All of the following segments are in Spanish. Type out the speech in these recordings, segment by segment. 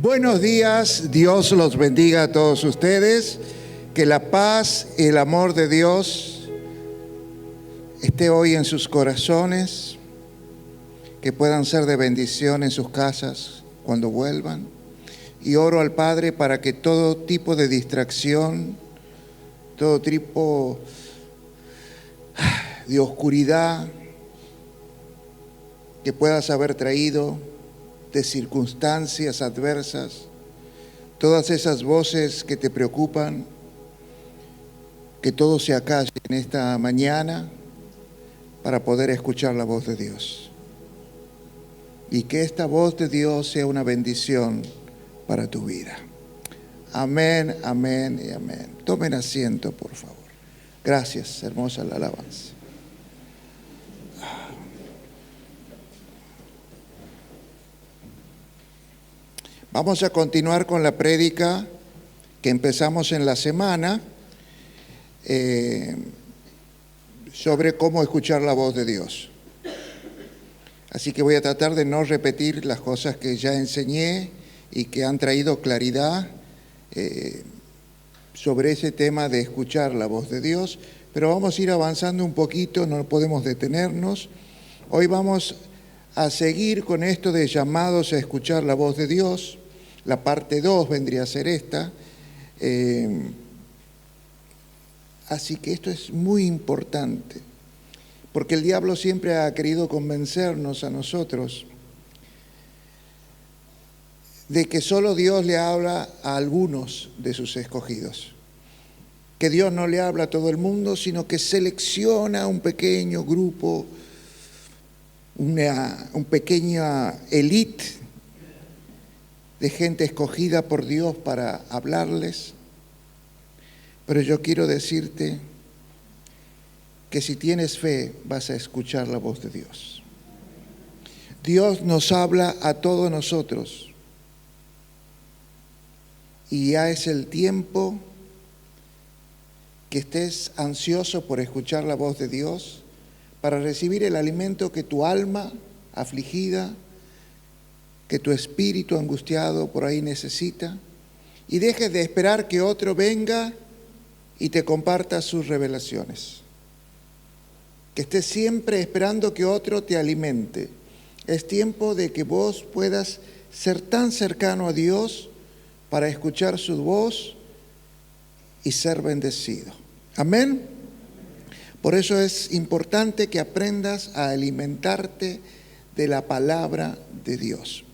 Buenos días, Dios los bendiga a todos ustedes, que la paz y el amor de Dios esté hoy en sus corazones, que puedan ser de bendición en sus casas cuando vuelvan. Y oro al Padre para que todo tipo de distracción, todo tipo de oscuridad que puedas haber traído, de circunstancias adversas, todas esas voces que te preocupan, que todo se acalle en esta mañana para poder escuchar la voz de Dios. Y que esta voz de Dios sea una bendición para tu vida. Amén, amén y amén. Tomen asiento, por favor. Gracias, hermosa la alabanza. Vamos a continuar con la prédica que empezamos en la semana sobre cómo escuchar la voz de Dios. Así que voy a tratar de no repetir las cosas que ya enseñé y que han traído claridad sobre ese tema de escuchar la voz de Dios, pero vamos a ir avanzando un poquito, no podemos detenernos. Hoy vamos a seguir con esto de llamados a escuchar la voz de Dios. La parte 2 vendría a ser esta. Así que esto es muy importante, porque el diablo siempre ha querido convencernos a nosotros de que solo Dios le habla a algunos de sus escogidos, que Dios no le habla a todo el mundo, sino que selecciona un pequeño grupo, una pequeña élite de gente escogida por Dios para hablarles. Pero yo quiero decirte que si tienes fe vas a escuchar la voz de Dios. Dios nos habla a todos nosotros y ya es el tiempo que estés ansioso por escuchar la voz de Dios para recibir el alimento que tu alma afligida, que tu espíritu angustiado por ahí necesita, y dejes de esperar que otro venga y te comparta sus revelaciones. Que estés siempre esperando que otro te alimente. Es tiempo de que vos puedas ser tan cercano a Dios para escuchar su voz y ser bendecido. Amén. Por eso es importante que aprendas a alimentarte de la palabra de Dios.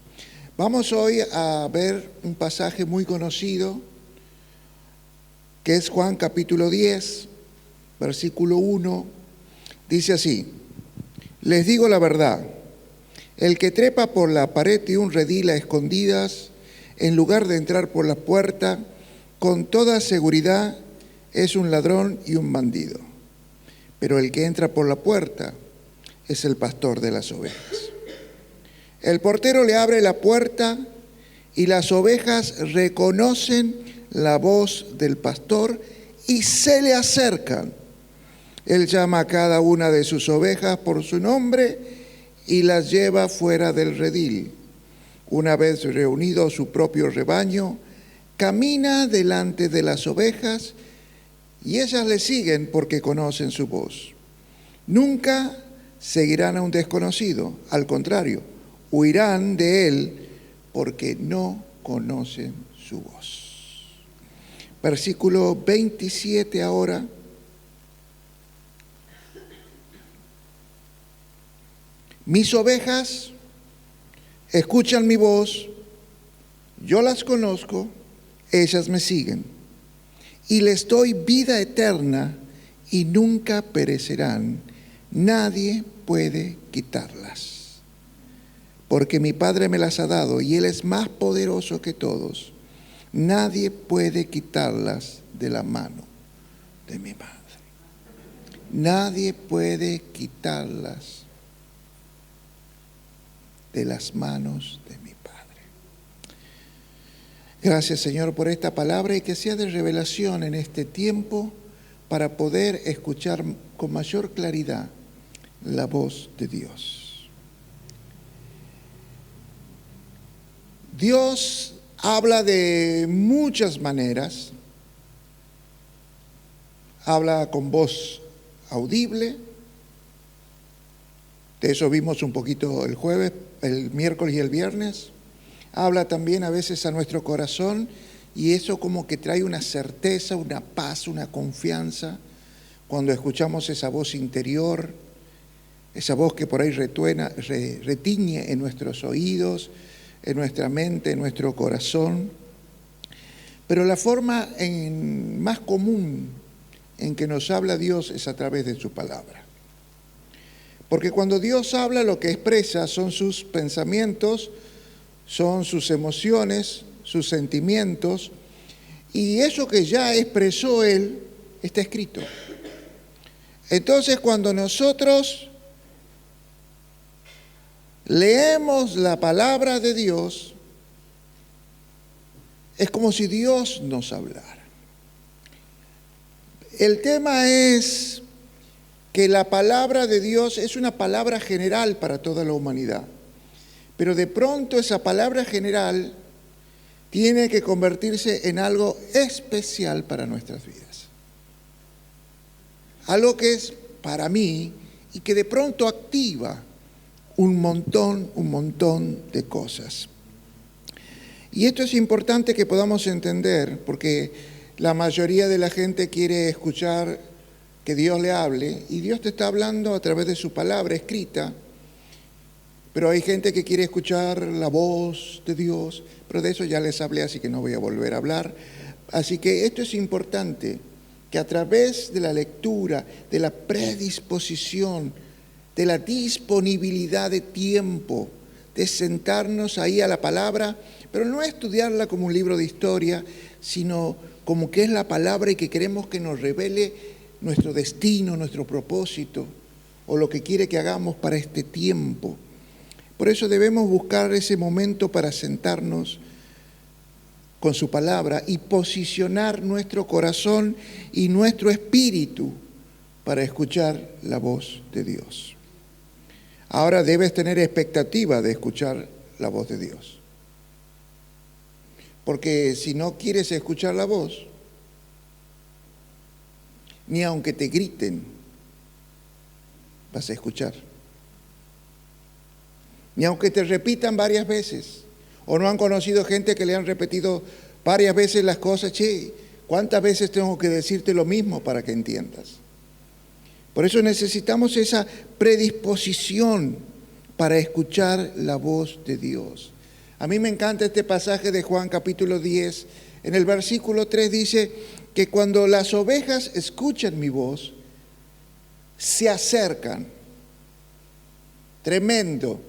Vamos hoy a ver un pasaje muy conocido, que es Juan capítulo 10, versículo 1. Dice así: les digo la verdad, el que trepa por la pared de un redil a escondidas, en lugar de entrar por la puerta, con toda seguridad es un ladrón y un bandido. Pero el que entra por la puerta es el pastor de las ovejas. El portero le abre la puerta y las ovejas reconocen la voz del pastor y se le acercan. Él llama a cada una de sus ovejas por su nombre y las lleva fuera del redil. Una vez reunido su propio rebaño, camina delante de las ovejas y ellas le siguen porque conocen su voz. Nunca seguirán a un desconocido, al contrario, huirán de él porque no conocen su voz. Versículo 27 ahora. Mis ovejas escuchan mi voz, yo las conozco, ellas me siguen, y les doy vida eterna y nunca perecerán, nadie puede quitarlas. Porque mi Padre me las ha dado y Él es más poderoso que todos, nadie puede quitarlas de la mano de mi Padre. Nadie puede quitarlas de las manos de mi Padre. Gracias, Señor, por esta palabra y que sea de revelación en este tiempo para poder escuchar con mayor claridad la voz de Dios. Dios habla de muchas maneras. Habla con voz audible. De eso vimos un poquito el jueves, el miércoles y el viernes. Habla también a veces a nuestro corazón y eso como que trae una certeza, una paz, una confianza cuando escuchamos esa voz interior, esa voz que por ahí retiñe en nuestros oídos, en nuestra mente, en nuestro corazón. Pero la forma más común en que nos habla Dios es a través de su palabra. Porque cuando Dios habla, lo que expresa son sus pensamientos, son sus emociones, sus sentimientos, y eso que ya expresó Él está escrito. Entonces, cuando nosotros leemos la palabra de Dios, es como si Dios nos hablara. El tema es que la palabra de Dios es una palabra general para toda la humanidad, pero de pronto esa palabra general tiene que convertirse en algo especial para nuestras vidas. Algo que es para mí y que de pronto activa un montón de cosas. Y esto es importante que podamos entender, porque la mayoría de la gente quiere escuchar que Dios le hable, y Dios te está hablando a través de su palabra escrita, pero hay gente que quiere escuchar la voz de Dios, pero de eso ya les hablé, así que no voy a volver a hablar. Así que esto es importante, que a través de la lectura, de la predisposición, de la disponibilidad de tiempo, de sentarnos ahí a la palabra, pero no estudiarla como un libro de historia, sino como que es la palabra y que queremos que nos revele nuestro destino, nuestro propósito, o lo que quiere que hagamos para este tiempo. Por eso debemos buscar ese momento para sentarnos con su palabra y posicionar nuestro corazón y nuestro espíritu para escuchar la voz de Dios. Ahora debes tener expectativa de escuchar la voz de Dios. Porque si no quieres escuchar la voz, ni aunque te griten, vas a escuchar. Ni aunque te repitan varias veces, o no han conocido gente que le han repetido varias veces las cosas, che, ¿cuántas veces tengo que decirte lo mismo para que entiendas? Por eso necesitamos esa predisposición para escuchar la voz de Dios. A mí me encanta este pasaje de Juan capítulo 10. En el versículo 3 dice que cuando las ovejas escuchan mi voz, se acercan. Tremendo,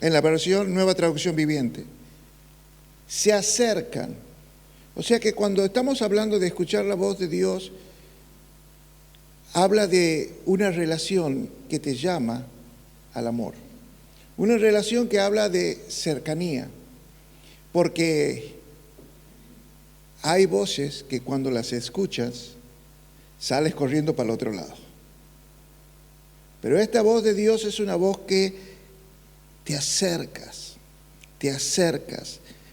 en la versión Nueva Traducción Viviente. Se acercan. O sea que cuando estamos hablando de escuchar la voz de Dios, habla de una relación que te llama al amor. Una relación que habla de cercanía. Porque hay voces que cuando las escuchas, sales corriendo para el otro lado. Pero esta voz de Dios es una voz que te acercas.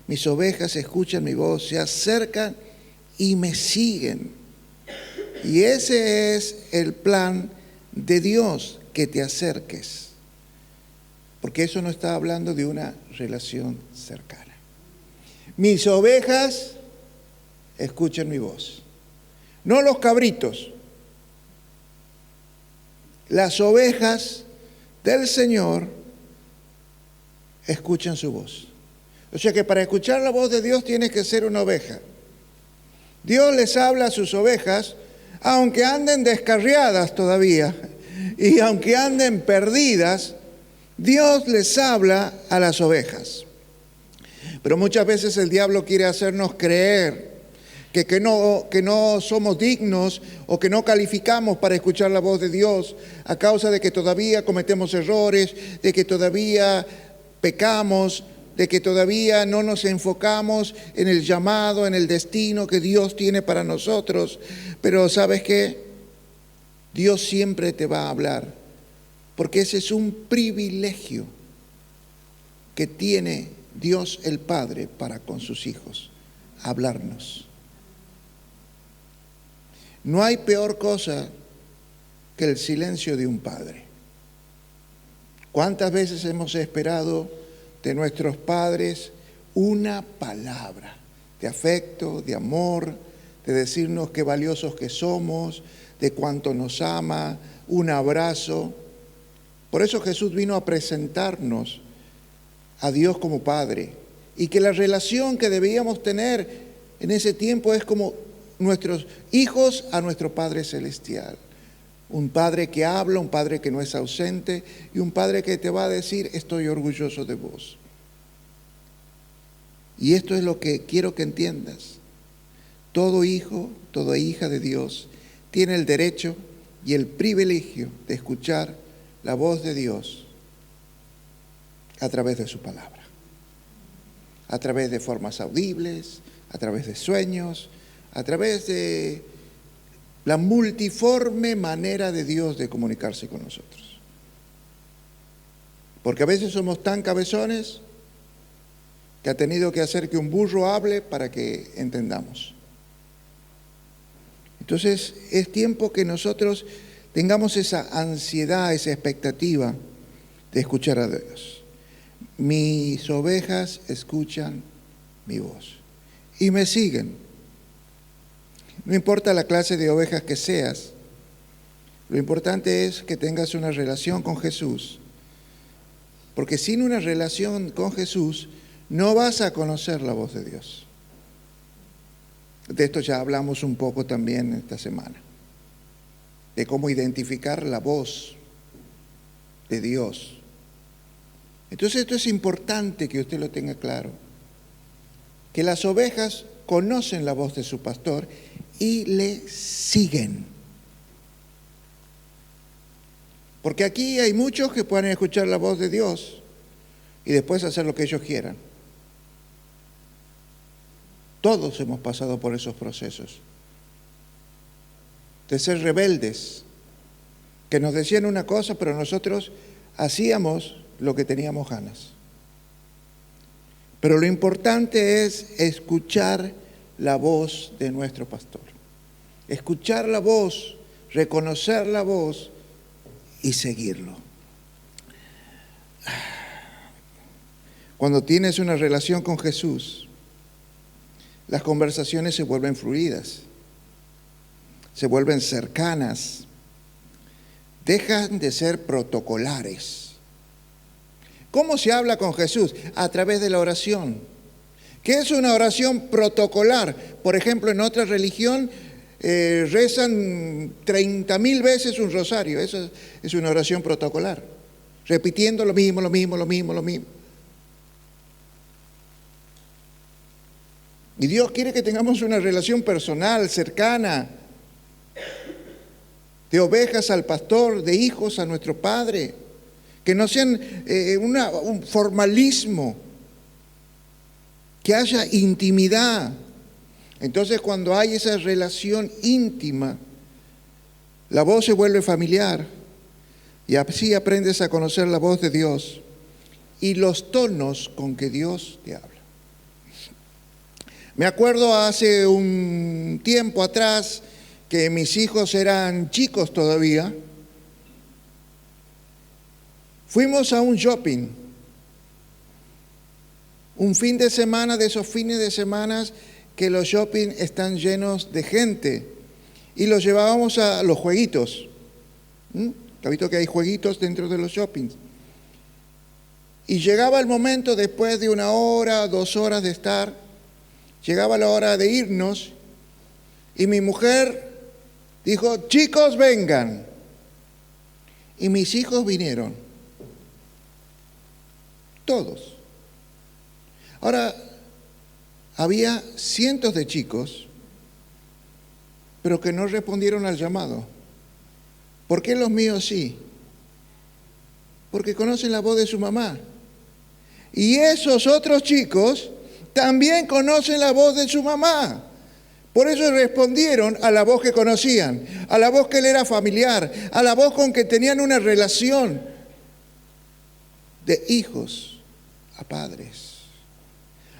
Mis ovejas escuchan mi voz, se acercan y me siguen. Y ese es el plan de Dios, que te acerques. Porque eso no está hablando de una relación cercana. Mis ovejas escuchan mi voz. No los cabritos. Las ovejas del Señor escuchan su voz. O sea que para escuchar la voz de Dios tienes que ser una oveja. Dios les habla a sus ovejas, aunque anden descarriadas todavía y aunque anden perdidas, Dios les habla a las ovejas. Pero muchas veces el diablo quiere hacernos creer que no somos dignos o que no calificamos para escuchar la voz de Dios a causa de que todavía cometemos errores, de que todavía pecamos, de que todavía no nos enfocamos en el llamado, en el destino que Dios tiene para nosotros. Pero ¿sabes qué? Dios siempre te va a hablar, porque ese es un privilegio que tiene Dios el Padre para con sus hijos, hablarnos. No hay peor cosa que el silencio de un padre. ¿Cuántas veces hemos esperado de nuestros padres una palabra de afecto, de amor, de decirnos qué valiosos que somos, de cuánto nos ama, un abrazo? Por eso Jesús vino a presentarnos a Dios como Padre, y que la relación que debíamos tener en ese tiempo es como nuestros hijos a nuestro Padre Celestial. Un Padre que habla, un Padre que no es ausente y un Padre que te va a decir: estoy orgulloso de vos. Y esto es lo que quiero que entiendas. Todo hijo, toda hija de Dios tiene el derecho y el privilegio de escuchar la voz de Dios a través de su palabra, a través de formas audibles, a través de sueños, a través de la multiforme manera de Dios de comunicarse con nosotros. Porque a veces somos tan cabezones que ha tenido que hacer que un burro hable para que entendamos. Entonces es tiempo que nosotros tengamos esa ansiedad, esa expectativa de escuchar a Dios. Mis ovejas escuchan mi voz y me siguen. No importa la clase de ovejas que seas, lo importante es que tengas una relación con Jesús. Porque sin una relación con Jesús no vas a conocer la voz de Dios. De esto ya hablamos un poco también esta semana, de cómo identificar la voz de Dios. Entonces esto es importante que usted lo tenga claro, que las ovejas conocen la voz de su pastor y le siguen. Porque aquí hay muchos que pueden escuchar la voz de Dios y después hacer lo que ellos quieran. Todos hemos pasado por esos procesos de ser rebeldes, que nos decían una cosa, pero nosotros hacíamos lo que teníamos ganas. Pero lo importante es escuchar la voz de nuestro pastor. Escuchar la voz, reconocer la voz y seguirlo. Cuando tienes una relación con Jesús, las conversaciones se vuelven fluidas, se vuelven cercanas, dejan de ser protocolares. ¿Cómo se habla con Jesús? A través de la oración. ¿Qué es una oración protocolar? Por ejemplo, en otra religión rezan 30.000 veces un rosario. Eso es una oración protocolar. Repitiendo lo mismo. Y Dios quiere que tengamos una relación personal, cercana, de ovejas al pastor, de hijos a nuestro Padre. Que no sean un formalismo, que haya intimidad. Entonces, cuando hay esa relación íntima, la voz se vuelve familiar y así aprendes a conocer la voz de Dios y los tonos con que Dios te habla. Me acuerdo hace un tiempo atrás que mis hijos eran chicos todavía. Fuimos a un shopping, un fin de semana, de esos fines de semana que los shopping están llenos de gente, y los llevábamos a los jueguitos. ¿Ha visto que hay jueguitos dentro de los shoppings? Y llegaba el momento, después de 1 hora, 2 horas de estar, llegaba la hora de irnos, y mi mujer dijo: chicos, vengan. Y mis hijos vinieron. Todos. Ahora, había cientos de chicos, pero que no respondieron al llamado. ¿Por qué los míos sí? Porque conocen la voz de su mamá. Y esos otros chicos también conocen la voz de su mamá. Por eso respondieron a la voz que conocían, a la voz que le era familiar, a la voz con que tenían una relación de hijos a padres.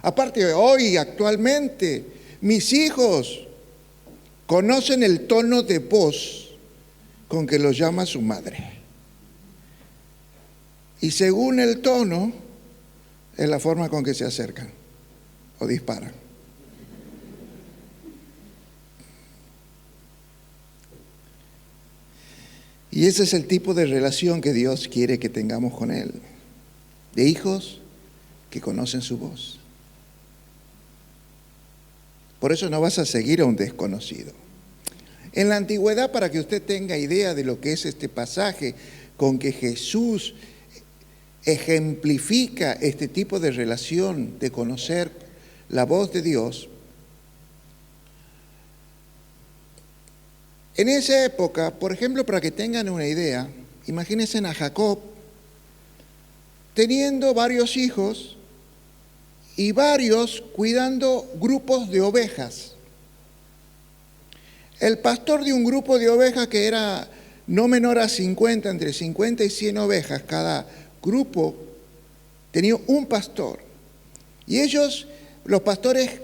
Aparte, hoy, actualmente, mis hijos conocen el tono de voz con que los llama su madre. Y según el tono, es la forma con que se acercan o disparan. Y ese es el tipo de relación que Dios quiere que tengamos con Él, de hijos que conocen su voz. Por eso no vas a seguir a un desconocido. En la antigüedad, para que usted tenga idea de lo que es este pasaje con que Jesús ejemplifica este tipo de relación de conocer la voz de Dios, en esa época, por ejemplo, para que tengan una idea, imagínense a Jacob teniendo varios hijos y varios cuidando grupos de ovejas. El pastor de un grupo de ovejas que era no menor a 50, entre 50 y 100 ovejas, cada grupo tenía un pastor. Y ellos, los pastores,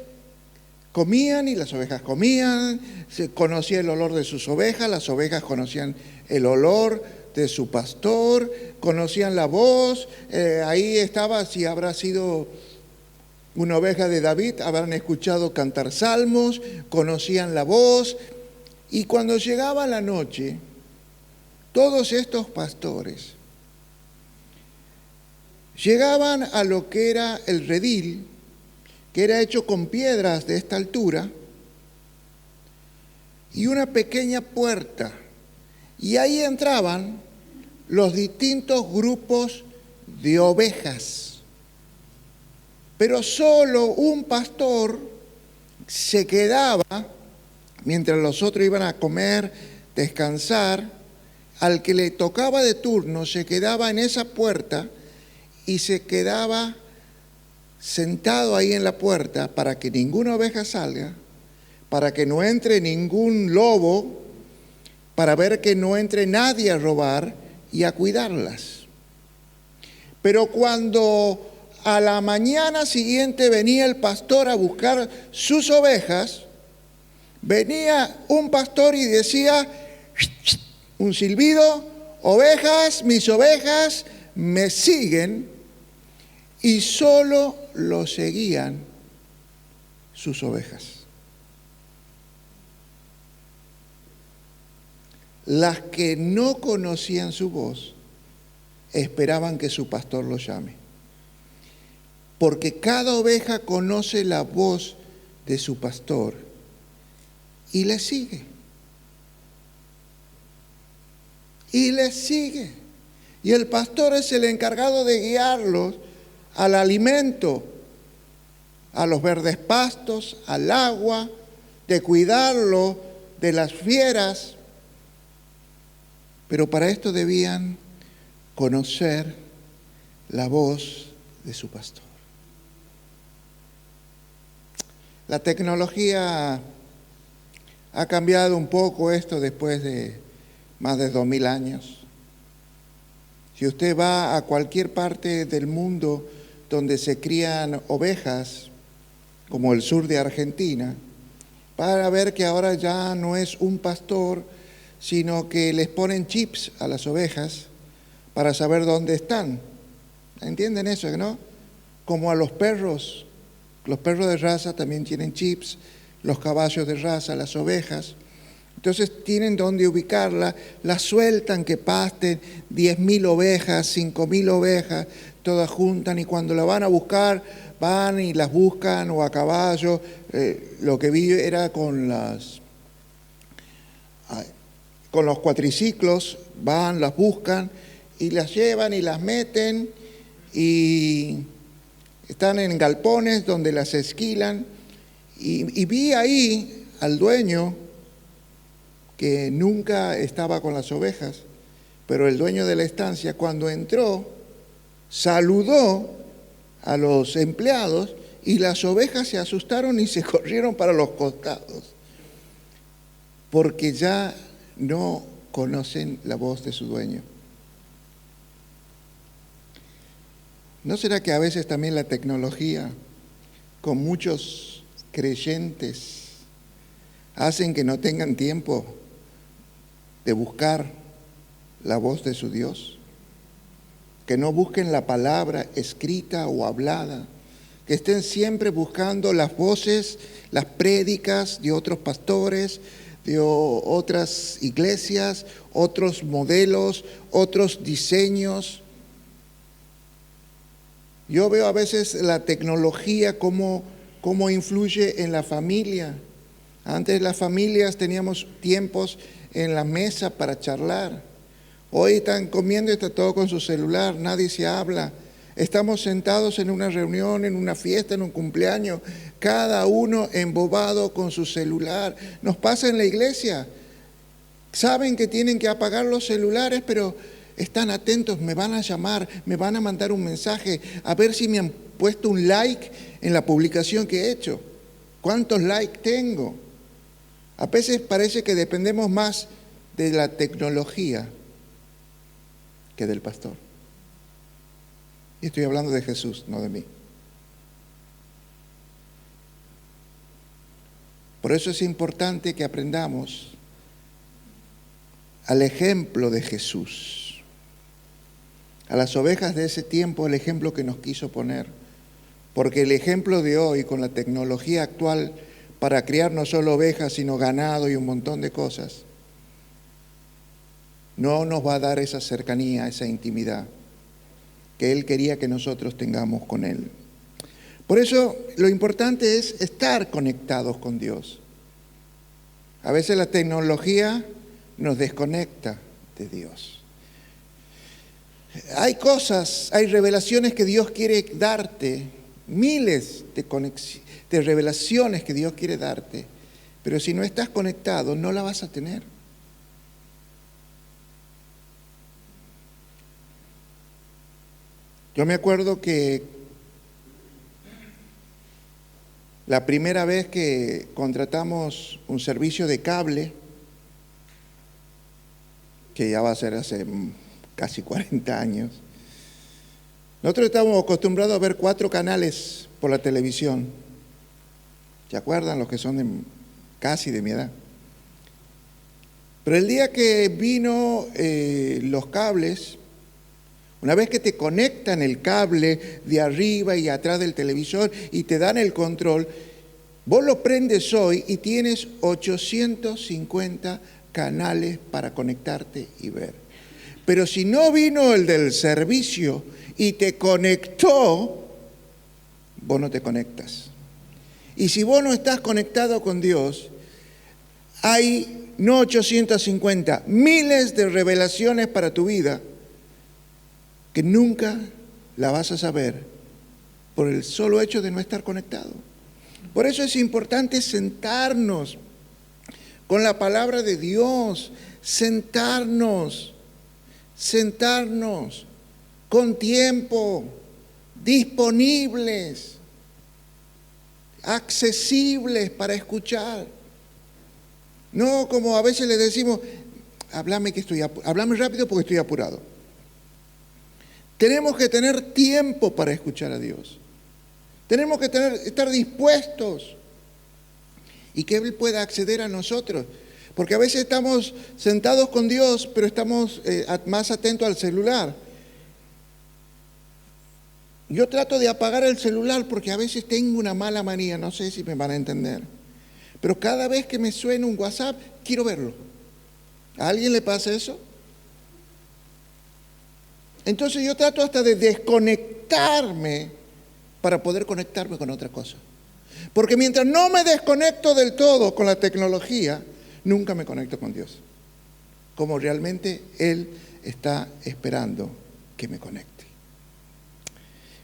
comían y las ovejas comían, se conocía el olor de sus ovejas, las ovejas conocían el olor de su pastor, conocían la voz, ahí estaba, si habrá sido una oveja de David, habrán escuchado cantar salmos, conocían la voz, y cuando llegaba la noche, todos estos pastores llegaban a lo que era el redil, que era hecho con piedras de esta altura, y una pequeña puerta. Y ahí entraban los distintos grupos de ovejas. Pero solo un pastor se quedaba, mientras los otros iban a comer, descansar, al que le tocaba de turno se quedaba en esa puerta y se quedaba sentado ahí en la puerta para que ninguna oveja salga, para que no entre ningún lobo, para ver que no entre nadie a robar y a cuidarlas. Pero cuando a la mañana siguiente venía el pastor a buscar sus ovejas, venía un pastor y decía, un silbido, ovejas, mis ovejas me siguen, y solo lo seguían sus ovejas. Las que no conocían su voz esperaban que su pastor los llame. Porque cada oveja conoce la voz de su pastor y le sigue. Y le sigue. Y el pastor es el encargado de guiarlos al alimento, a los verdes pastos, al agua, de cuidarlo de las fieras. Pero para esto debían conocer la voz de su pastor. La tecnología ha cambiado un poco esto después de más de 2000 años. Si usted va a cualquier parte del mundo donde se crían ovejas, como el sur de Argentina, va a ver que ahora ya no es un pastor, sino que les ponen chips a las ovejas para saber dónde están. ¿Entienden eso, no? Como a los perros de raza también tienen chips, los caballos de raza, las ovejas. Entonces tienen dónde ubicarla, las sueltan que pasten 10.000 ovejas, 5.000 ovejas, todas juntas, y cuando la van a buscar, van y las buscan o a caballo. Lo que vi era con los cuatriciclos, van, las buscan y las llevan y las meten y están en galpones donde las esquilan. Y vi ahí al dueño que nunca estaba con las ovejas, pero el dueño de la estancia, cuando entró, saludó a los empleados y las ovejas se asustaron y se corrieron para los costados, porque ya no conocen la voz de su dueño. ¿No será que a veces también la tecnología con muchos creyentes hacen que no tengan tiempo de buscar la voz de su Dios, que no busquen la palabra escrita o hablada, que estén siempre buscando las voces, las prédicas de otros pastores, de otras iglesias, otros modelos, otros diseños. Yo veo a veces la tecnología cómo influye en la familia. Antes las familias teníamos tiempos en la mesa para charlar. Hoy están comiendo y está todo con su celular, nadie se habla. Estamos sentados en una reunión, en una fiesta, en un cumpleaños, cada uno embobado con su celular. Nos pasa en la iglesia. Saben que tienen que apagar los celulares, pero están atentos, me van a llamar, me van a mandar un mensaje, a ver si me han puesto un like en la publicación que he hecho. ¿Cuántos likes tengo? A veces parece que dependemos más de la tecnología que del pastor. Y estoy hablando de Jesús, no de mí. Por eso es importante que aprendamos al ejemplo de Jesús, a las ovejas de ese tiempo, el ejemplo que nos quiso poner. Porque el ejemplo de hoy, con la tecnología actual, para criar no solo ovejas, sino ganado y un montón de cosas, no nos va a dar esa cercanía, esa intimidad que Él quería que nosotros tengamos con Él. Por eso lo importante es estar conectados con Dios. A veces la tecnología nos desconecta de Dios. Hay cosas, hay revelaciones que Dios quiere darte, miles de revelaciones que Dios quiere darte, pero si no estás conectado no la vas a tener. Yo me acuerdo que la primera vez que contratamos un servicio de cable, que ya va a ser hace casi 40 años, nosotros estábamos acostumbrados a ver 4 canales por la televisión. ¿Se acuerdan? Los que son casi de mi edad. Pero el día que vino los cables, una vez que te conectan el cable de arriba y atrás del televisor y te dan el control, vos lo prendes hoy y tienes 850 canales para conectarte y ver. Pero si no vino el del servicio y te conectó, vos no te conectas. Y si vos no estás conectado con Dios, hay no 850, miles de revelaciones para tu vida que nunca la vas a saber por el solo hecho de no estar conectado. Por eso es importante sentarnos con la palabra de Dios, sentarnos con tiempo, disponibles, accesibles para escuchar. No como a veces le decimos, háblame rápido porque estoy apurado. Tenemos que tener tiempo para escuchar a Dios. Tenemos que estar dispuestos y que Él pueda acceder a nosotros. Porque a veces estamos sentados con Dios, pero estamos más atentos al celular. Yo trato de apagar el celular porque a veces tengo una mala manía, no sé si me van a entender. Pero cada vez que me suena un WhatsApp, quiero verlo. ¿A alguien le pasa eso? Entonces yo trato hasta de desconectarme para poder conectarme con otra cosa. Porque mientras no me desconecto del todo con la tecnología, nunca me conecto con Dios. Como realmente Él está esperando que me conecte.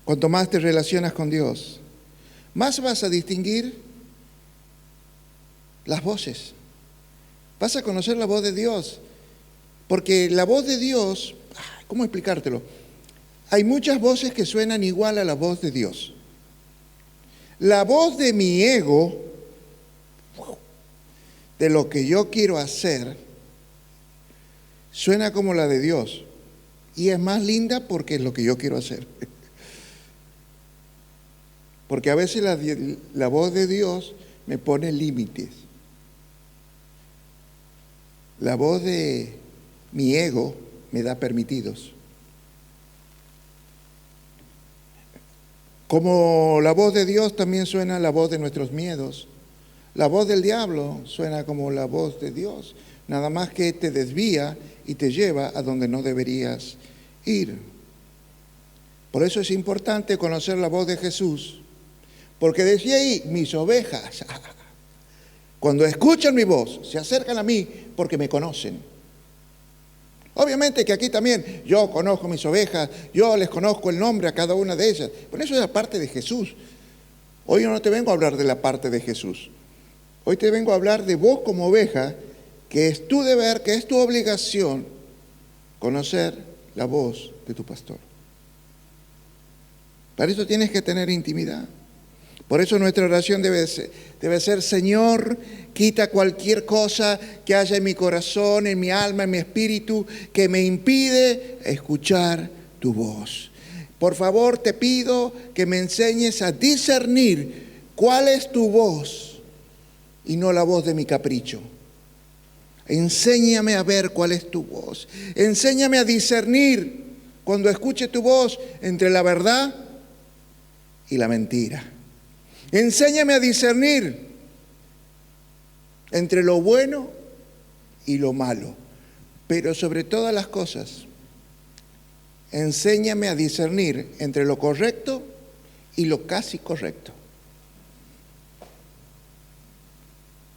Cuanto más te relacionas con Dios, más vas a distinguir las voces. Vas a conocer la voz de Dios. Porque la voz de Dios, ¿cómo explicártelo? Hay muchas voces que suenan igual a la voz de Dios. La voz de mi ego, de lo que yo quiero hacer, suena como la de Dios. Y es más linda porque es lo que yo quiero hacer. Porque a veces la voz de Dios me pone límites. La voz de mi ego me da permitidos. Como la voz de Dios también suena la voz de nuestros miedos. La voz del diablo suena como la voz de Dios, nada más que te desvía y te lleva a donde no deberías ir. Por eso es importante conocer la voz de Jesús, porque decía ahí, mis ovejas, cuando escuchan mi voz, se acercan a mí porque me conocen. Obviamente que aquí también yo conozco mis ovejas, yo les conozco el nombre a cada una de ellas, pero eso es la parte de Jesús. Hoy yo no te vengo a hablar de la parte de Jesús. Hoy te vengo a hablar de vos como oveja, que es tu deber, que es tu obligación, conocer la voz de tu pastor. Para eso tienes que tener intimidad. Por eso nuestra oración debe ser, Señor, quita cualquier cosa que haya en mi corazón, en mi alma, en mi espíritu, que me impide escuchar tu voz. Por favor, te pido que me enseñes a discernir cuál es tu voz y no la voz de mi capricho. Enséñame a ver cuál es tu voz. Enséñame a discernir cuando escuche tu voz entre la verdad y la mentira. Enséñame a discernir entre lo bueno y lo malo. Pero sobre todas las cosas, enséñame a discernir entre lo correcto y lo casi correcto.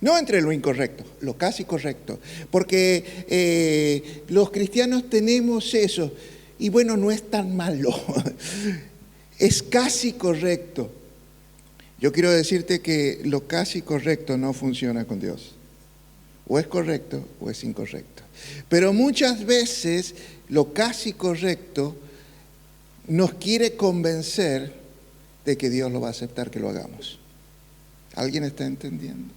No entre lo incorrecto, lo casi correcto. Porque los cristianos tenemos eso. Y bueno, no es tan malo. Es casi correcto. Yo quiero decirte que lo casi correcto no funciona con Dios. O es correcto o es incorrecto. Pero muchas veces lo casi correcto nos quiere convencer de que Dios lo va a aceptar que lo hagamos. ¿Alguien está entendiendo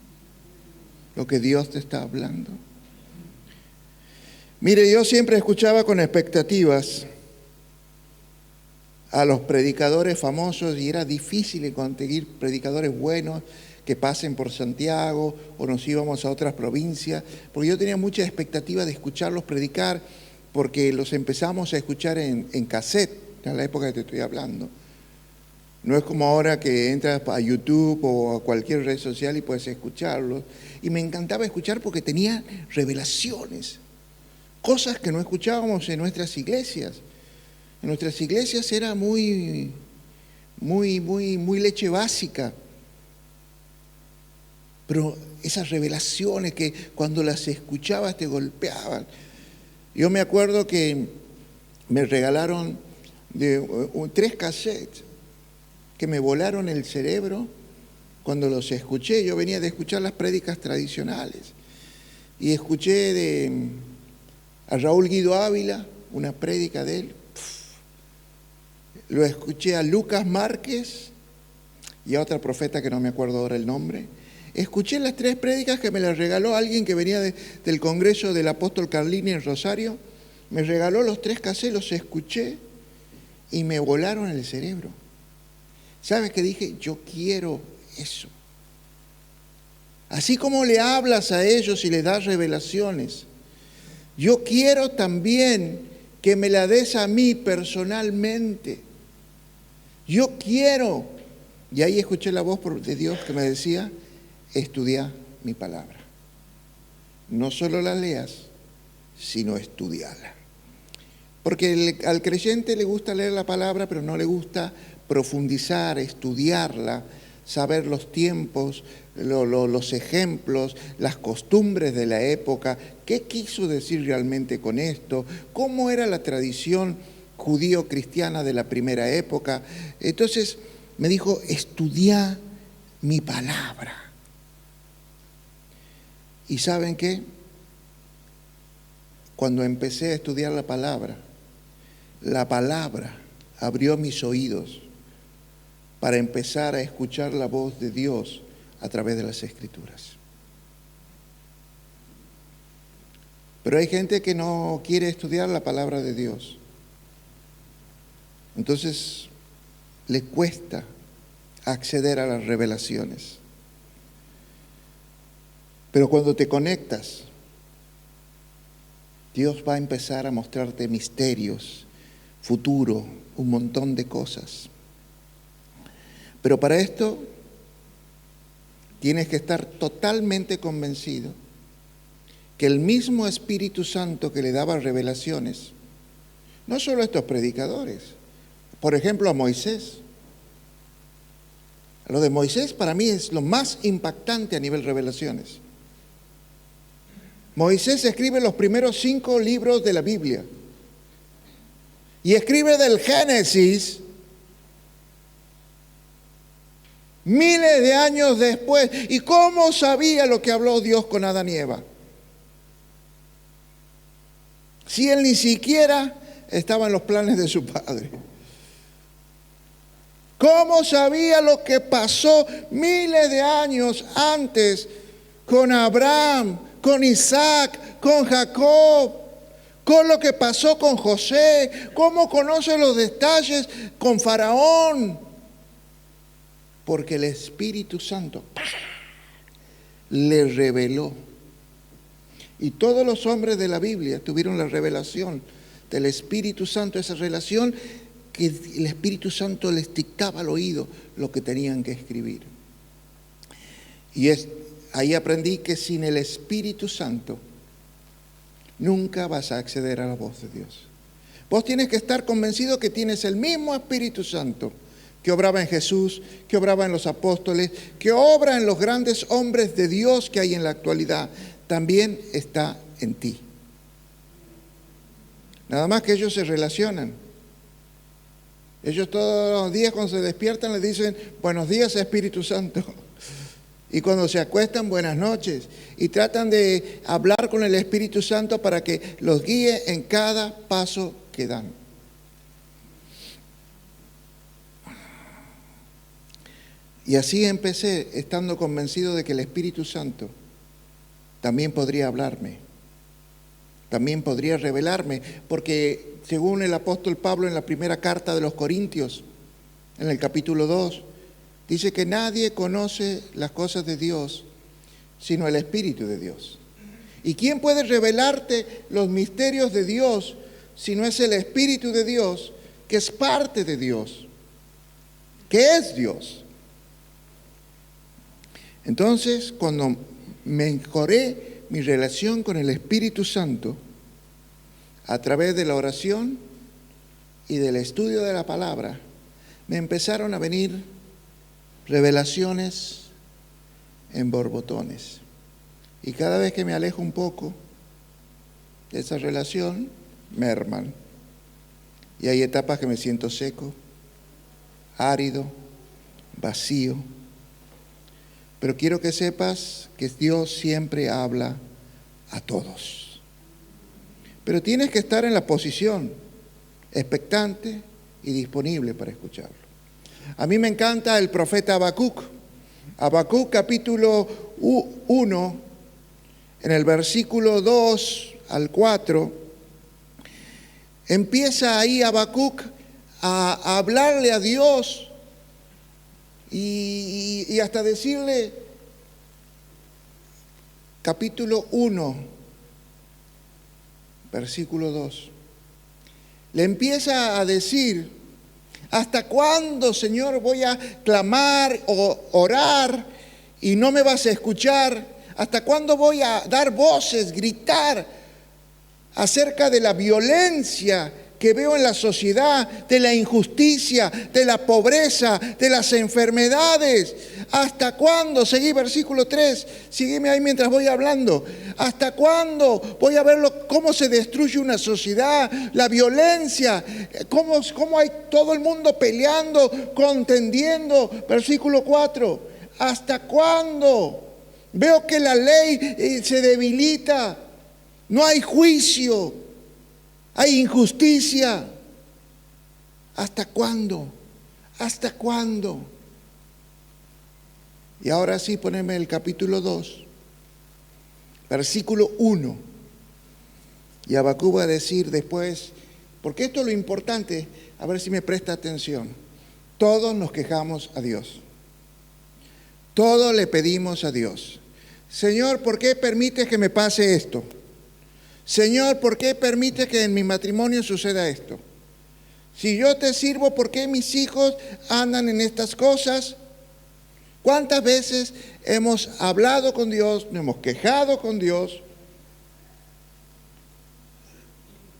lo que Dios te está hablando? Mire, yo siempre escuchaba con expectativas a los predicadores famosos y era difícil conseguir predicadores buenos que pasen por Santiago o nos íbamos a otras provincias, porque yo tenía mucha expectativa de escucharlos predicar, porque los empezamos a escuchar en cassette, en la época que te estoy hablando. No es como ahora que entras a YouTube o a cualquier red social y puedes escucharlos. Y me encantaba escuchar porque tenía revelaciones, cosas que no escuchábamos en nuestras iglesias. En nuestras iglesias era muy leche básica. Pero esas revelaciones que cuando las escuchabas te golpeaban. Yo me acuerdo que me regalaron 3 cassettes que me volaron el cerebro cuando los escuché. Yo venía de escuchar las prédicas tradicionales y escuché a Raúl Guido Ávila, una prédica de él. Lo escuché a Lucas Márquez y a otra profeta que no me acuerdo ahora el nombre. Escuché las 3 prédicas que me las regaló alguien que venía del Congreso del Apóstol Carlini en Rosario. Me regaló los 3 cassettes, los escuché y me volaron el cerebro. ¿Sabes qué dije? Yo quiero eso. Así como le hablas a ellos y les das revelaciones, yo quiero también que me la des a mí personalmente. Yo quiero. Y ahí escuché la voz de Dios que me decía, estudia mi palabra. No solo la leas, sino estudiala. Porque al creyente le gusta leer la palabra, pero no le gusta profundizar, estudiarla, saber los tiempos, los ejemplos, las costumbres de la época, qué quiso decir realmente con esto, cómo era la tradición judío-cristiana de la primera época. Entonces me dijo, estudia mi palabra. ¿Y saben qué? Cuando empecé a estudiar la palabra abrió mis oídos para empezar a escuchar la voz de Dios a través de las Escrituras. Pero hay gente que no quiere estudiar la palabra de Dios. Entonces, le cuesta acceder a las revelaciones. Pero cuando te conectas, Dios va a empezar a mostrarte misterios, futuro, un montón de cosas. Pero para esto tienes que estar totalmente convencido que el mismo Espíritu Santo que le daba revelaciones, no solo a estos predicadores, por ejemplo a Moisés. Lo de Moisés para mí es lo más impactante a nivel revelaciones. Moisés escribe los primeros 5 libros de la Biblia y escribe del Génesis miles de años después. ¿Y cómo sabía lo que habló Dios con Adán y Eva? Si él ni siquiera estaba en los planes de su padre. ¿Cómo sabía lo que pasó miles de años antes con Abraham, con Isaac, con Jacob, con lo que pasó con José? ¿Cómo conoce los detalles con Faraón? Porque el Espíritu Santo le reveló. Y todos los hombres de la Biblia tuvieron la revelación del Espíritu Santo, esa relación que el Espíritu Santo les dictaba al oído lo que tenían que escribir. Y ahí aprendí que sin el Espíritu Santo nunca vas a acceder a la voz de Dios. Vos tienes que estar convencido que tienes el mismo Espíritu Santo que obraba en Jesús, que obraba en los apóstoles, que obra en los grandes hombres de Dios que hay en la actualidad. También está en ti. Nada más que ellos se relacionan. Ellos todos los días cuando se despiertan les dicen, buenos días Espíritu Santo. Y cuando se acuestan, buenas noches. Y tratan de hablar con el Espíritu Santo para que los guíe en cada paso que dan. Y así empecé, estando convencido de que el Espíritu Santo también podría hablarme, también podría revelarme, porque según el apóstol Pablo en la primera carta de los Corintios, en el capítulo 2, dice que nadie conoce las cosas de Dios sino el Espíritu de Dios. ¿Y quién puede revelarte los misterios de Dios si no es el Espíritu de Dios, que es parte de Dios, que es Dios? Entonces, cuando mejoré mi relación con el Espíritu Santo a través de la oración y del estudio de la palabra, me empezaron a venir revelaciones en borbotones. Y cada vez que me alejo un poco de esa relación, merman. Y hay etapas que me siento seco, árido, vacío. Pero quiero que sepas que Dios siempre habla a todos. Pero tienes que estar en la posición expectante y disponible para escucharlo. A mí me encanta el profeta Habacuc. Habacuc capítulo 1, en el versículo 2 al 4, empieza ahí Habacuc a hablarle a Dios y hasta decirle, capítulo 1, versículo 2, le empieza a decir, ¿hasta cuándo, Señor, voy a clamar o orar y no me vas a escuchar? ¿Hasta cuándo voy a dar voces, gritar acerca de la violencia que veo en la sociedad, de la injusticia, de la pobreza, de las enfermedades? ¿Hasta cuándo? Seguí versículo 3, sígueme ahí mientras voy hablando. ¿Hasta cuándo voy a ver cómo se destruye una sociedad, la violencia, cómo hay todo el mundo peleando, contendiendo? Versículo 4, ¿hasta cuándo? Veo que la ley se debilita, no hay juicio, hay injusticia. ¿Hasta cuándo? ¿Hasta cuándo? Y ahora sí, poneme el capítulo 2, versículo 1. Y Habacuc va a decir después, porque esto es lo importante, a ver si me presta atención. Todos nos quejamos a Dios. Todo le pedimos a Dios. Señor, ¿por qué permites que me pase esto? Señor, ¿por qué permites que en mi matrimonio suceda esto? Si yo te sirvo, ¿por qué mis hijos andan en estas cosas? ¿Cuántas veces hemos hablado con Dios, nos hemos quejado con Dios?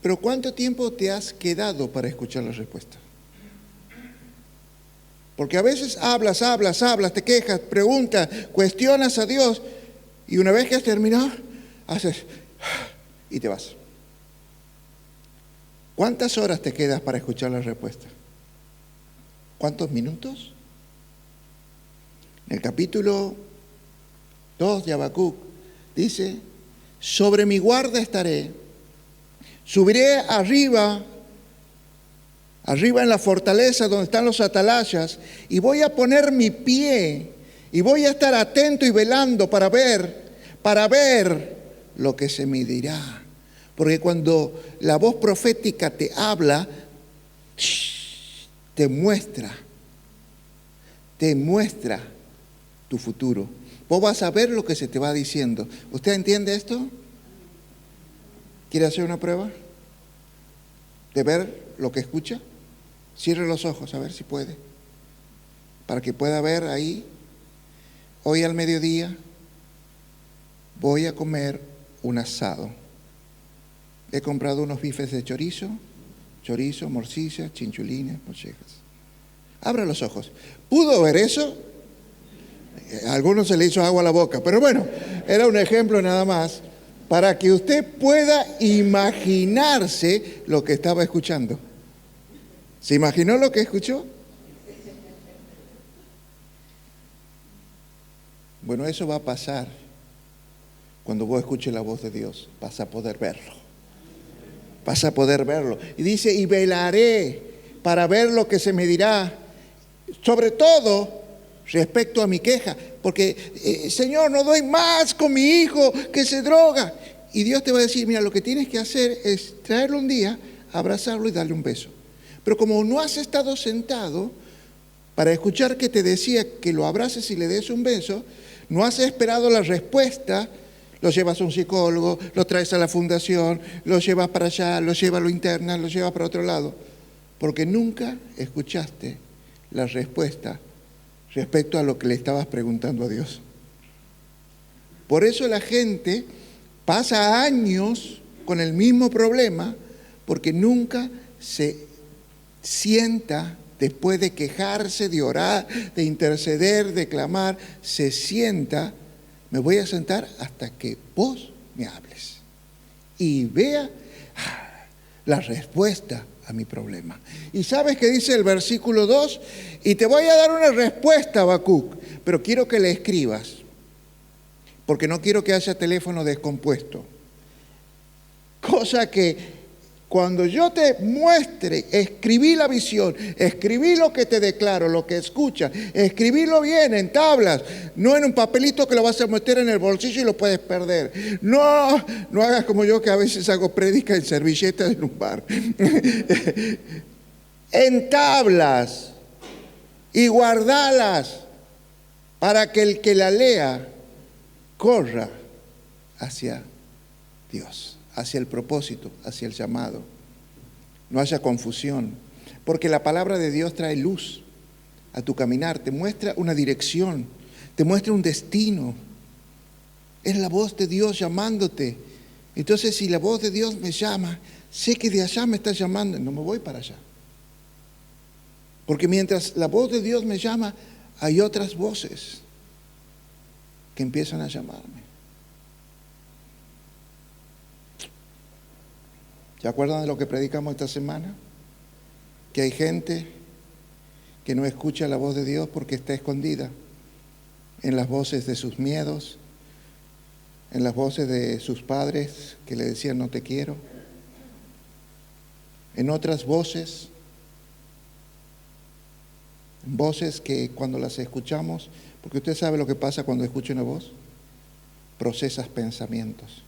Pero ¿cuánto tiempo te has quedado para escuchar la respuesta? Porque a veces hablas, te quejas, preguntas, cuestionas a Dios y una vez que has terminado, haces y te vas. ¿Cuántas horas te quedas para escuchar la respuesta? ¿Cuántos minutos? En el capítulo 2 de Habacuc dice, sobre mi guarda estaré, subiré arriba en la fortaleza donde están los atalayas, y voy a poner mi pie, y voy a estar atento y velando para ver lo que se me dirá. Porque cuando la voz profética te habla, te muestra tu futuro. Vos vas a ver lo que se te va diciendo. ¿Usted entiende esto? ¿Quiere hacer una prueba de ver lo que escucha? Cierre los ojos a ver si puede, para que pueda ver ahí. Hoy al mediodía voy a comer un asado. He comprado unos bifes de chorizo, morcilla, chinchulines, mollejas. Abra los ojos. ¿Pudo ver eso? A algunos se le hizo agua a la boca, pero bueno, era un ejemplo nada más para que usted pueda imaginarse lo que estaba escuchando. ¿Se imaginó lo que escuchó? Bueno, eso va a pasar cuando vos escuches la voz de Dios. Vas a poder verlo. Vas a poder verlo. Y dice, y velaré para ver lo que se me dirá, sobre todo respecto a mi queja, porque Señor, no doy más con mi hijo que se droga. Y Dios te va a decir, mira, lo que tienes que hacer es traerlo un día, abrazarlo y darle un beso. Pero como no has estado sentado para escuchar que te decía que lo abraces y le des un beso, no has esperado la respuesta, lo llevas a un psicólogo, lo traes a la fundación, lo llevas para allá, lo llevas a lo interna, lo llevas para otro lado, porque nunca escuchaste la respuesta respecto a lo que le estabas preguntando a Dios. Por eso la gente pasa años con el mismo problema, porque nunca se sienta después de quejarse, de orar, de interceder, de clamar, se sienta. Me voy a sentar hasta que vos me hables y vea la respuesta a mi problema. ¿Y sabes qué dice el versículo 2? Y te voy a dar una respuesta, Habacuc, pero quiero que le escribas, porque no quiero que haya teléfono descompuesto. Cosa que cuando yo te muestre, escribí la visión, escribí lo que te declaro, lo que escuchas, escribílo bien en tablas, no en un papelito que lo vas a meter en el bolsillo y lo puedes perder. No hagas como yo, que a veces hago prédica en servilletas en un bar. En tablas y guardalas para que el que la lea corra hacia Dios, hacia el propósito, hacia el llamado. No haya confusión, porque la palabra de Dios trae luz a tu caminar, te muestra una dirección, te muestra un destino. Es la voz de Dios llamándote. Entonces, si la voz de Dios me llama, sé que de allá me está llamando, no me voy para allá. Porque mientras la voz de Dios me llama, hay otras voces que empiezan a llamarme. ¿Se acuerdan de lo que predicamos esta semana? Que hay gente que no escucha la voz de Dios porque está escondida en las voces de sus miedos, en las voces de sus padres que le decían no te quiero, en otras voces que cuando las escuchamos, porque usted sabe lo que pasa cuando escucha una voz, procesas pensamientos.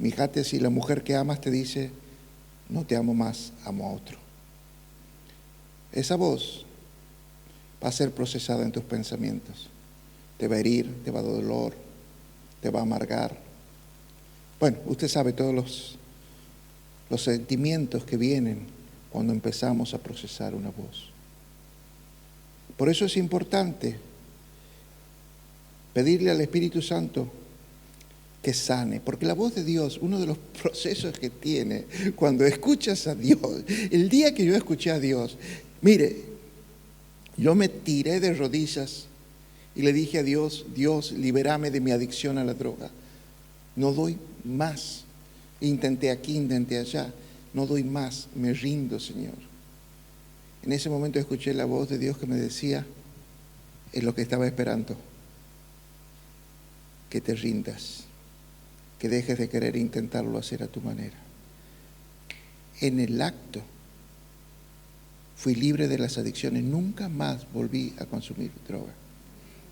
Fíjate, si la mujer que amas te dice, no te amo más, amo a otro. Esa voz va a ser procesada en tus pensamientos. te va a herir, te va a dar dolor, te va a amargar. Bueno, usted sabe todos los sentimientos que vienen cuando empezamos a procesar una voz. Por eso es importante pedirle al Espíritu Santo que sane, porque la voz de Dios, uno de los procesos que tiene cuando escuchas a Dios, el día que yo escuché a Dios, mire, yo me tiré de rodillas y le dije a Dios, Dios, libérame de mi adicción a la droga. No doy más. Intenté aquí, intenté allá. No doy más. Me rindo, Señor. En ese momento escuché la voz de Dios que me decía, es lo que estaba esperando, que te rindas, que dejes de querer intentarlo hacer a tu manera. En el acto fui libre de las adicciones. Nunca más volví a consumir droga.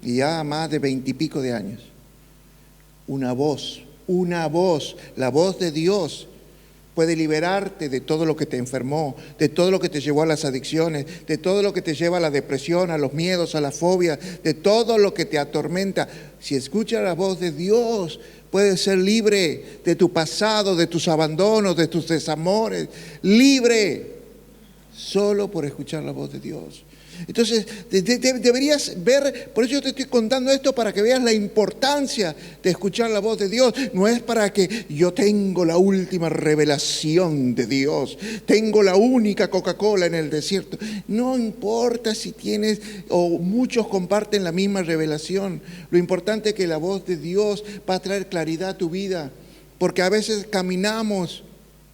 Y ya más de 20 y pico de años. Una voz, la voz de Dios puede liberarte de todo lo que te enfermó, de todo lo que te llevó a las adicciones, de todo lo que te lleva a la depresión, a los miedos, a la fobia, de todo lo que te atormenta. Si escuchas la voz de Dios, puedes ser libre de tu pasado, de tus abandonos, de tus desamores, libre solo por escuchar la voz de Dios. Entonces, deberías ver, por eso yo te estoy contando esto, para que veas la importancia de escuchar la voz de Dios. No es para que yo tengo la última revelación de Dios, tengo la única Coca-Cola en el desierto. No importa si tienes o muchos comparten la misma revelación. Lo importante es que la voz de Dios va a traer claridad a tu vida, porque a veces caminamos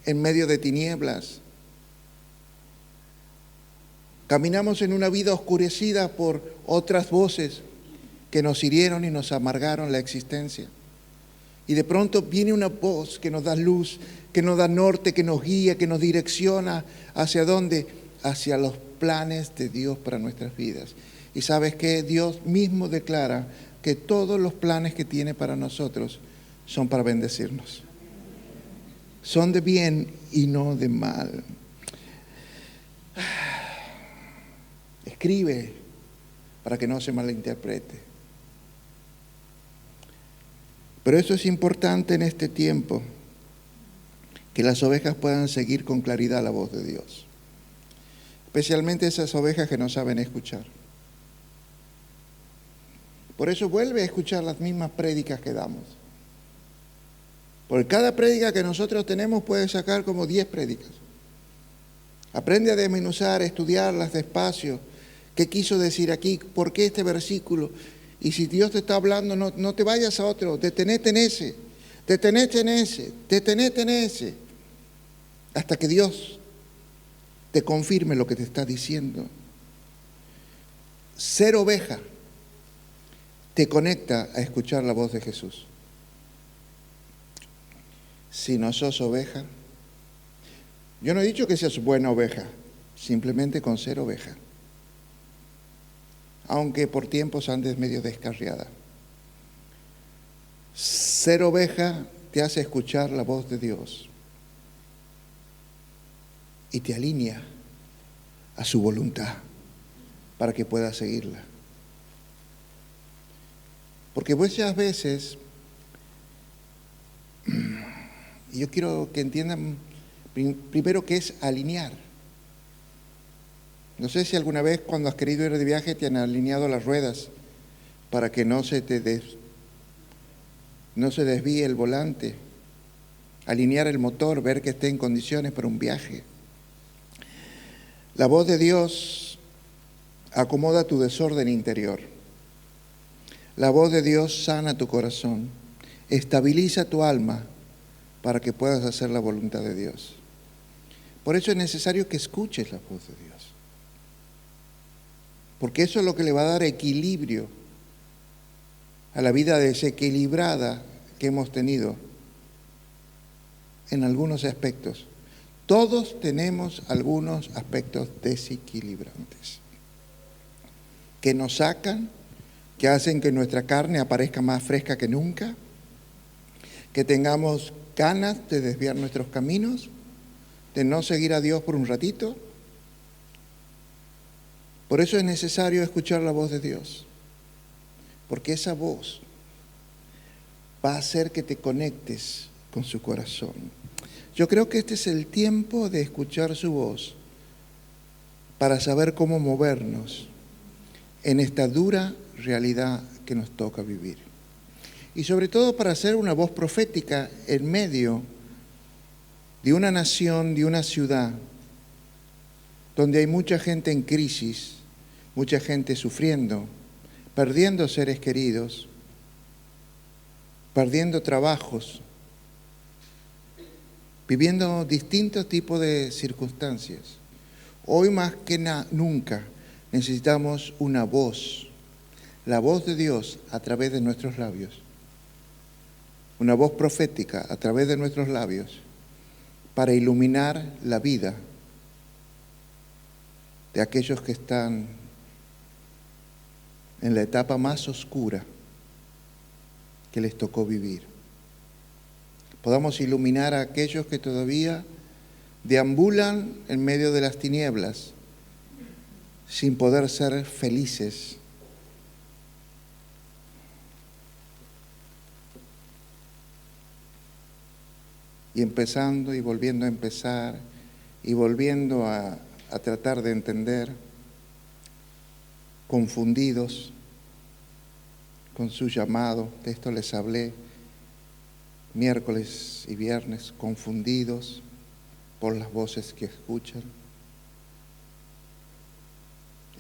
en medio de tinieblas. Caminamos en una vida oscurecida por otras voces que nos hirieron y nos amargaron la existencia. Y de pronto viene una voz que nos da luz, que nos da norte, que nos guía, que nos direcciona. ¿Hacia dónde? Hacia los planes de Dios para nuestras vidas. Y ¿sabes qué? Dios mismo declara que todos los planes que tiene para nosotros son para bendecirnos. Son de bien y no de mal. Escribe para que no se malinterprete. Pero eso es importante en este tiempo, que las ovejas puedan seguir con claridad la voz de Dios. Especialmente esas ovejas que no saben escuchar. Por eso vuelve a escuchar las mismas prédicas que damos. Por cada prédica que nosotros tenemos puedes sacar como 10 prédicas. Aprende a desmenuzar, estudiarlas despacio. ¿Qué quiso decir aquí? ¿Por qué este versículo? Y si Dios te está hablando, no te vayas a otro, detenete en ese, hasta que Dios te confirme lo que te está diciendo. Ser oveja te conecta a escuchar la voz de Jesús. Si no sos oveja, yo no he dicho que seas buena oveja, simplemente con ser oveja. Aunque por tiempos andes medio descarriada. Ser oveja te hace escuchar la voz de Dios y te alinea a su voluntad para que puedas seguirla. Porque muchas veces, yo quiero que entiendan primero qué es alinear. No sé si alguna vez cuando has querido ir de viaje te han alineado las ruedas para que no se desvíe el volante, alinear el motor, ver que esté en condiciones para un viaje. La voz de Dios acomoda tu desorden interior. La voz de Dios sana tu corazón, estabiliza tu alma para que puedas hacer la voluntad de Dios. Por eso es necesario que escuches la voz de Dios. Porque eso es lo que le va a dar equilibrio a la vida desequilibrada que hemos tenido en algunos aspectos. Todos tenemos algunos aspectos desequilibrantes que nos sacan, que hacen que nuestra carne aparezca más fresca que nunca, que tengamos ganas de desviar nuestros caminos, de no seguir a Dios por un ratito. Por eso es necesario escuchar la voz de Dios. porque esa voz va a hacer que te conectes con su corazón. Yo creo que este es el tiempo de escuchar su voz para saber cómo movernos en esta dura realidad que nos toca vivir. Y sobre todo para ser una voz profética en medio de una nación, de una ciudad, donde hay mucha gente en crisis, mucha gente sufriendo, perdiendo seres queridos, perdiendo trabajos, viviendo distintos tipos de circunstancias. Hoy más que nunca necesitamos una voz, la voz de Dios a través de nuestros labios, una voz profética a través de nuestros labios para iluminar la vida de aquellos que están en la etapa más oscura que les tocó vivir. Podamos iluminar a aquellos que todavía deambulan en medio de las tinieblas sin poder ser felices. Y empezando y volviendo a empezar y volviendo a tratar de entender, confundidos con su llamado. De esto les hablé miércoles y viernes, confundidos por las voces que escuchan.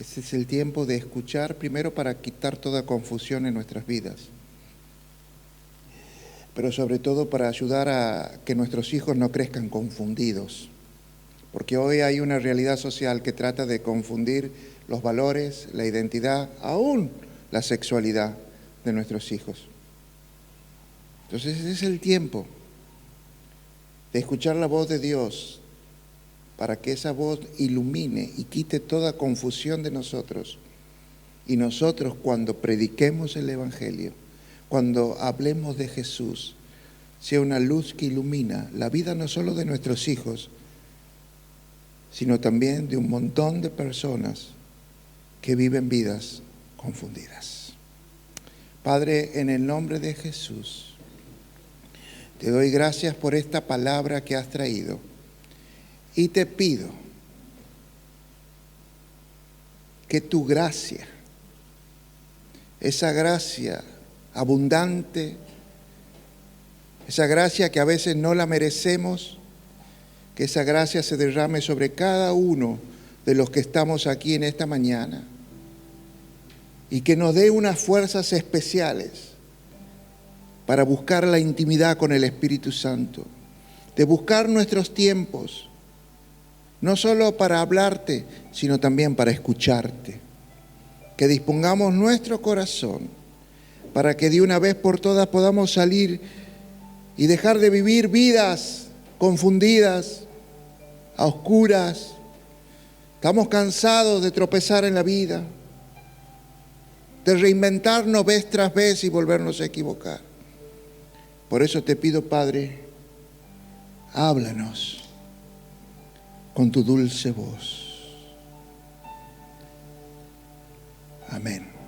Este es el tiempo de escuchar primero para quitar toda confusión en nuestras vidas, pero sobre todo para ayudar a que nuestros hijos no crezcan confundidos, porque hoy hay una realidad social que trata de confundir los valores, la identidad, aún la sexualidad de nuestros hijos. Entonces ese es el tiempo de escuchar la voz de Dios para que esa voz ilumine y quite toda confusión de nosotros. Y nosotros, cuando prediquemos el Evangelio, cuando hablemos de Jesús, sea una luz que ilumina la vida no solo de nuestros hijos, sino también de un montón de personas que viven vidas confundidas. Padre, en el nombre de Jesús, te doy gracias por esta palabra que has traído y te pido que tu gracia, esa gracia abundante, esa gracia que a veces no la merecemos, que esa gracia se derrame sobre cada uno de los que estamos aquí en esta mañana y que nos dé unas fuerzas especiales para buscar la intimidad con el Espíritu Santo, de buscar nuestros tiempos, no solo para hablarte, sino también para escucharte. Que dispongamos nuestro corazón para que de una vez por todas podamos salir y dejar de vivir vidas confundidas, a oscuras. Estamos cansados de tropezar en la vida, de reinventarnos vez tras vez y volvernos a equivocar. Por eso te pido, Padre, háblanos con tu dulce voz. Amén.